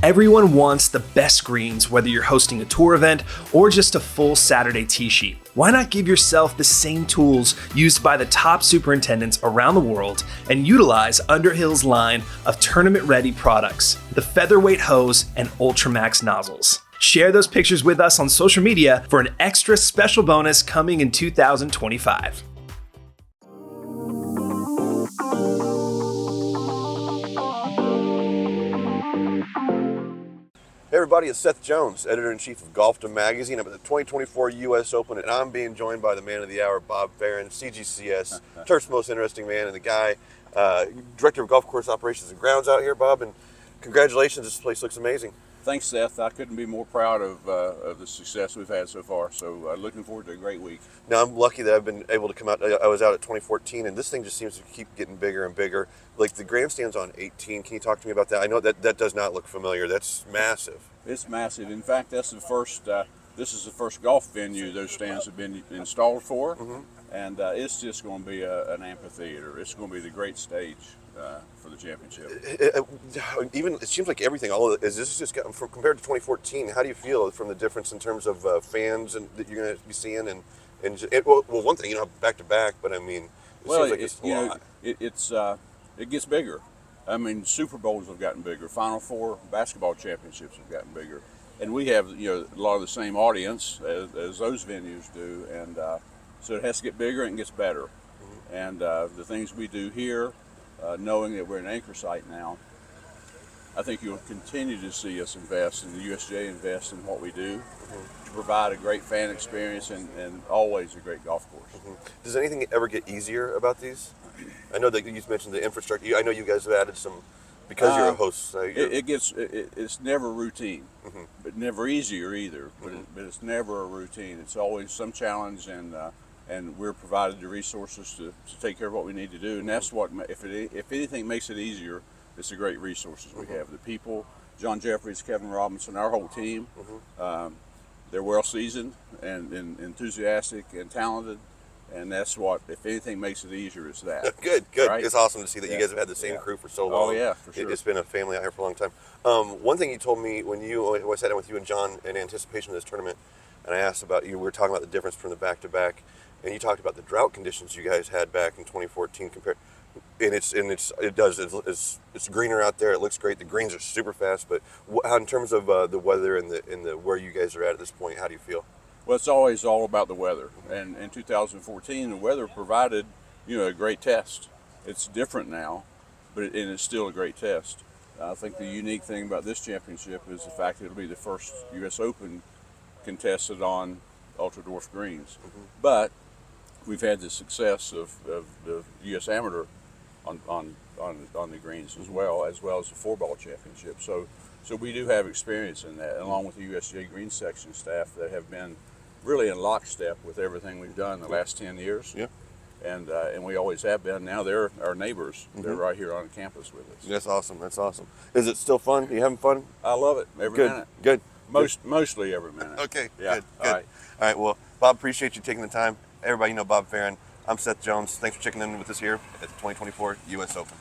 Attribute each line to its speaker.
Speaker 1: Everyone wants the best greens, whether you're hosting a tour event or just a full Saturday tee sheet. Why not give yourself the same tools used by the top superintendents around the world and utilize Underhill's line of tournament-ready products, the Featherweight hose and Ultramax nozzles? Share those pictures with us on social media for an extra special bonus coming in 2025.
Speaker 2: Hey everybody, it's Seth Jones, Editor-in-Chief of Golfdom Magazine. I'm at the 2024 U.S. Open, and I'm being joined by the man of the hour, Bob Farren, CGCS, Turf's most interesting man, and the guy, Director of Golf Course Operations and Grounds out here, Bob, and congratulations, this place looks amazing.
Speaker 3: Thanks, Seth. I couldn't be more proud of the success we've had so far, so looking forward to a great week.
Speaker 2: Now, I'm lucky that I've been able to come out. I was out at 2014, and this thing just seems to keep getting bigger and bigger. Like the grandstand's on 18. Can you talk to me about that? I know that does not look familiar. That's massive.
Speaker 3: It's massive. In fact, that's the first. This is the first golf venue those stands have been installed for, and it's just going to be an amphitheater. It's going to be the great stage for the championship.
Speaker 2: Even it seems like everything. All of it, is this just compared to 2014? How do you feel from the difference in terms of fans and that you're going to be seeing well, one thing, back to back, but I mean, seems like it's a lot.
Speaker 3: It gets bigger. I mean, Super Bowls have gotten bigger. Final Four basketball championships have gotten bigger, and we have a lot of the same audience as those venues do, and so it has to get bigger and it gets better. And the things we do here, knowing that we're an anchor site now, I think you'll continue to see us invest, and the USGA invest in what we do to provide a great fan experience and always a great golf course.
Speaker 2: Does anything ever get easier about these? I know that you mentioned the infrastructure. I know you guys have added some because you're a host.
Speaker 3: It's never routine, but never easier either. But it's never a routine. It's always some challenge, and we're provided the resources to take care of what we need to do. And that's what, if anything makes it easier, it's the great resources we have. The people, John Jeffries, Kevin Robinson, our whole team, they're well seasoned and enthusiastic and talented. And that's what, if anything makes it easier, it's that.
Speaker 2: Good.
Speaker 3: Right?
Speaker 2: It's awesome to see that you guys have had the same crew for so long.
Speaker 3: Oh yeah, for sure.
Speaker 2: It's been a family out here for a long time. One thing you told me when I sat down with you and John in anticipation of this tournament, and I asked about we were talking about the difference from the back-to-back, and you talked about the drought conditions you guys had back in 2014 compared, and it's greener out there. It looks great. The greens are super fast. But in terms of the weather and the where you guys are at this point, how do you feel?
Speaker 3: Well, it's always all about the weather. And in 2014, the weather provided, a great test. It's different now, and it's still a great test. I think the unique thing about this championship is the fact that it'll be the first U.S. Open contested on ultra-dwarf greens. But we've had the success of the U.S. Amateur on the greens as well as the four-ball championship. So we do have experience in that, along with the USGA green section staff that have been really in lockstep with everything we've done the last 10 years. Yeah. And we always have been. Now they're our neighbors. They're right here on campus with us.
Speaker 2: That's awesome. That's awesome. Is it still fun? Are you having fun?
Speaker 3: I love it every minute.
Speaker 2: Good.
Speaker 3: Mostly every minute.
Speaker 2: Okay.
Speaker 3: Yeah.
Speaker 2: Good. All right. Well, Bob, appreciate you taking the time. Everybody, Bob Farren. I'm Seth Jones. Thanks for checking in with us here at the 2024 U.S. Open.